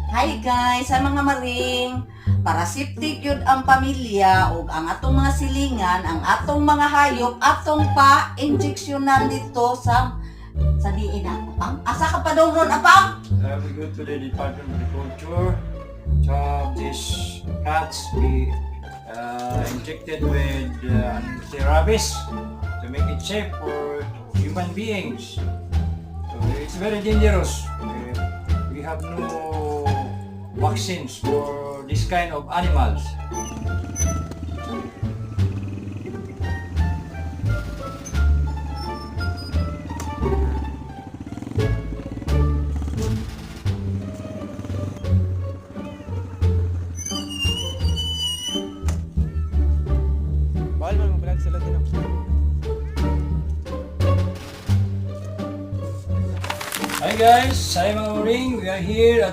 Hi guys, sa mga maring, para safety gyud ang pamilya ug ang atong mga silingan, ang atong mga hayop atong pa-injeksyonan dito sa diin nato pang. Asa ka pa daw ron apang? We go to the Department of Agriculture to have these cats be injected with anti-rabies to make it safe for human beings. So it's very dangerous. We have no vaccines for this kind of animals. Bawal man mag-vlog sa Latino. Hi guys, saya mga ring. We are here at